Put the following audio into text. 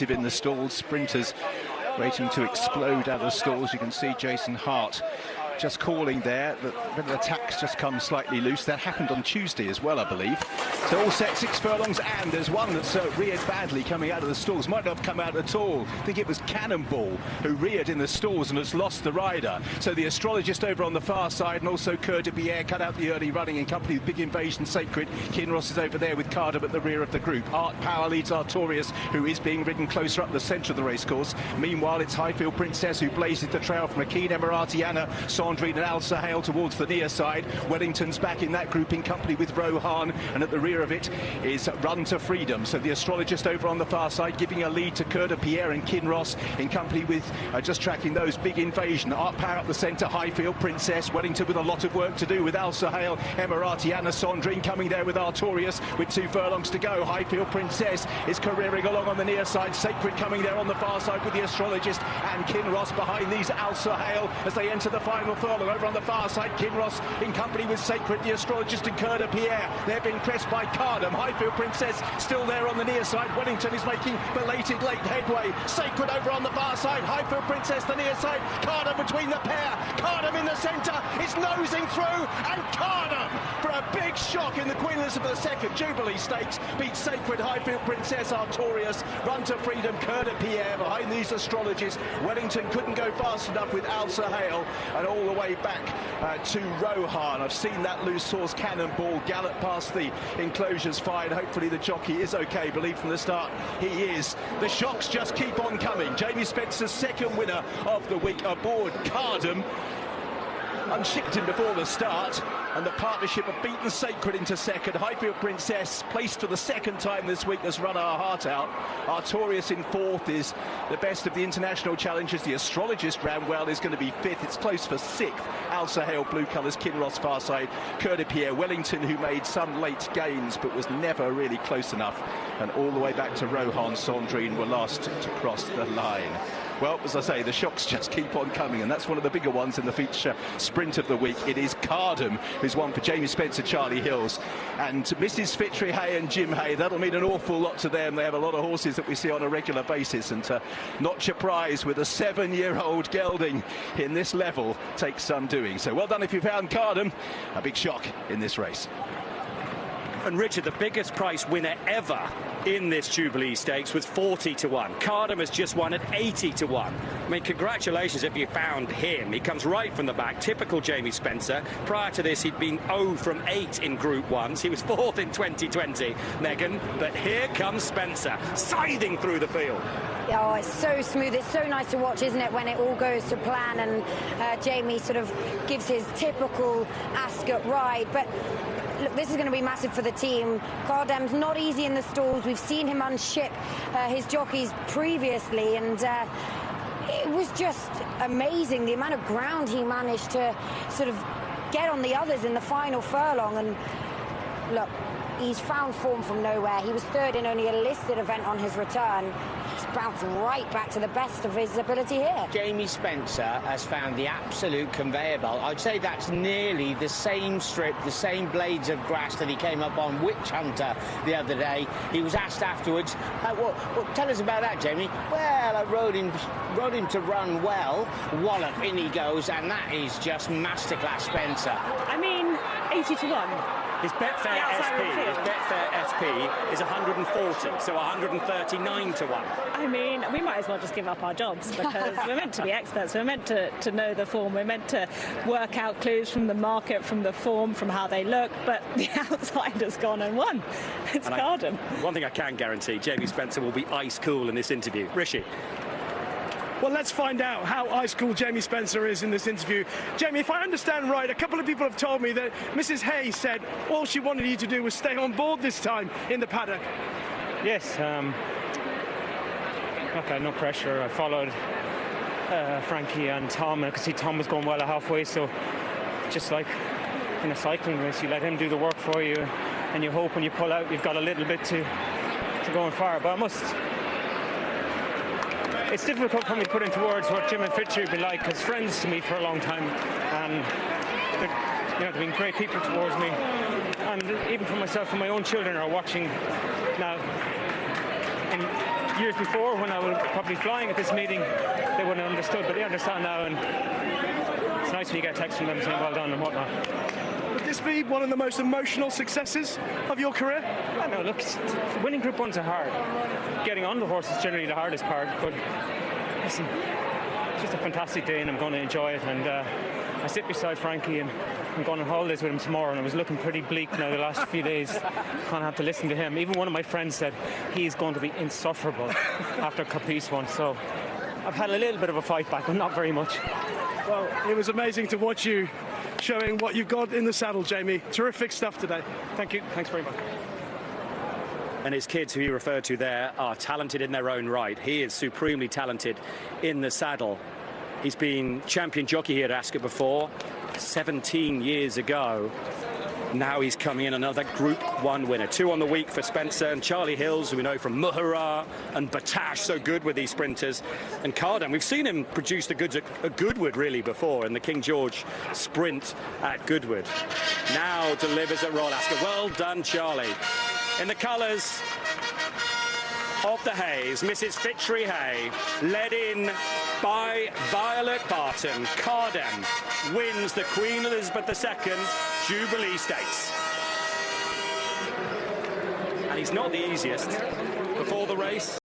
In the stalls, sprinters waiting to explode out of the stalls. You can see Jason Hart just calling there that the tack's just come slightly loose. That happened on Tuesday as well, I believe. So all set, 6 furlongs, and there's one that's reared badly coming out of the stalls. Might not have come out at all. I think it was Cannonball who reared in the stalls and has lost the rider. So the astrologist over on the far side, and also QEJubileeS cut out the early running in company with Big Invasion Sacred. Kinross is over there with KHAADEM at the rear of the group. Art Power leads Artorias, who is being ridden closer up the centre of the racecourse. Meanwhile, it's Highfield Princess who blazes the trail from Akeen Emiratiana, Sandrine and Al Sahel towards the near side. Wellington's back in that group in company with Rohan, and at the rear of it is Run to Freedom. So the astrologist over on the far side giving a lead to QEJubileeS and Kinross in company with just tracking those. Big Invasion, Art Power up the centre, Highfield Princess, Wellington with a lot of work to do with Al Sahel, Emiratiana, Sandrine coming there with Artorias with 2 furlongs to go. Highfield Princess is careering along on the near side, Sacred coming there on the far side with the astrologist and Kinross behind these Al Sahel as they enter the final furlong. Over on the far side, Kinross in company with Sacred, the astrologist and QEJubileeS. They're being pressed by KHAADEM. Highfield Princess still there on the near side. Wellington is making belated late headway. Sacred over on the far side, Highfield Princess the near side. KHAADEM between the pair. KHAADEM in the centre. It's nosing through, and KHAADEM for a big shock in the Queen Elizabeth II Jubilee Stakes beats Sacred, Highfield Princess, Artorias, Run to Freedom, QEJubileeS behind these astrologists. Wellington couldn't go fast enough with Al Sahel, and all the way back to Rohan. I've seen that loose horse Cannonball gallop past the enclosures fine. Hopefully the jockey is okay. Believe from the start he is. The shocks just keep on coming. Jamie Spencer's second winner of the week aboard KHAADEM. Unshipped him before the start, and the partnership have beaten Sacred into second. Highfield Princess placed for the second time this week has run our heart out. Artorias in fourth is the best of the international challengers. The astrologist ran well, is going to be fifth. It's close for sixth. Al Sahel blue colours, Kinross far side, QEJubileeS, Wellington who made some late gains but was never really close enough, and all the way back to Rohan, Sandrine were last to cross the line. Well, as I say, the shocks just keep on coming, and that's one of the bigger ones in the feature sprint of the week. It is KHAADEM who's won for Jamie Spencer, Charlie Hills, and Mrs. Fitri Hay and Jim Hay. That'll mean an awful lot to them. They have a lot of horses that we see on a regular basis, and to notch a prize with a 7-year-old gelding in this level takes some doing. So well done if you found KHAADEM. A big shock in this race. And Richard, the biggest price winner ever in this Jubilee Stakes was 40 to 1. KHAADEM has just won at 80 to 1. I mean, congratulations if you found him. He comes right from the back, typical Jamie Spencer. Prior to this, he'd been 0 from 8 in Group 1s. He was 4th in 2020, Megan. But here comes Spencer, scything through the field. Oh, it's so smooth. It's so nice to watch, isn't it, when it all goes to plan and Jamie sort of gives his typical Ascot ride. But look, this is going to be massive for the team. KHAADEM's not easy in the stalls. We've seen him unship his jockeys previously, and it was just amazing the amount of ground he managed to sort of get on the others in the final furlong. And look, he's found form from nowhere. He was third in only a listed event on his return. He's bounced right back to the best of his ability here. Jamie Spencer has found the absolute conveyor belt. I'd say that's nearly the same strip, the same blades of grass that he came up on Witch Hunter the other day. He was asked afterwards, tell us about that, Jamie. Well, I rode him to run well. Wallop, in he goes, and that is just masterclass Spencer. I mean, 80 to 1. His Betfair SP is 140, so 139 to 1. I mean, we might as well just give up our jobs, because we're meant to be experts. We're meant to know the form. We're meant to work out clues from the market, from the form, from how they look. But the outsider's gone and won. It's KHAADEM. One thing I can guarantee, Jamie Spencer will be ice cool in this interview. Rishi. Well, let's find out how ice cool Jamie Spencer is in this interview. Jamie, if I understand right, a couple of people have told me that Mrs. Hay said all she wanted you to do was stay on board this time in the paddock. Yes, look, I had no pressure. I followed Frankie and Tom. I could see Tom was going well at halfway, so just like in a cycling race, you let him do the work for you, and you hope when you pull out, you've got a little bit to go and fire. But it's difficult for me to put into words what Jim and Fitri have been like, as friends to me for a long time, and they've been great people towards me, and even for myself and my own children are watching now in years before, when I was probably flying at this meeting, they wouldn't have understood, but they understand now, and it's nice when you get a text from them saying well done and whatnot. Would this be one of the most emotional successes of your career? I know, look, winning Group 1s are hard. Getting on the horse is generally the hardest part, but listen, it's just a fantastic day and I'm going to enjoy it. And I sit beside Frankie and I'm going on holidays with him tomorrow, and I was looking pretty bleak now the last few days. Can't have to listen to him. Even one of my friends said he's going to be insufferable after Caprice won, so I've had a little bit of a fight back, but not very much. Well, it was amazing to watch you showing what you've got in the saddle, Jamie. Terrific stuff today. Thank you. Thanks very much. And his kids, who he referred to there, are talented in their own right. He is supremely talented in the saddle. He's been champion jockey here at Ascot before, 17 years ago. Now he's coming in another Group 1 winner. 2 on the week for Spencer, and Charlie Hills, who we know from Muhara and Batash, so good with these sprinters. And KHAADEM, we've seen him produce the goods at Goodwood really before, in the King George sprint at Goodwood. Now delivers at Royal Ascot. Well done, Charlie. In the colours of the Hayes, Mrs. Fitchery Hay, led in by Violet Barton, KHAADEM wins the Queen Elizabeth II Jubilee Stakes. And he's not the easiest before the race.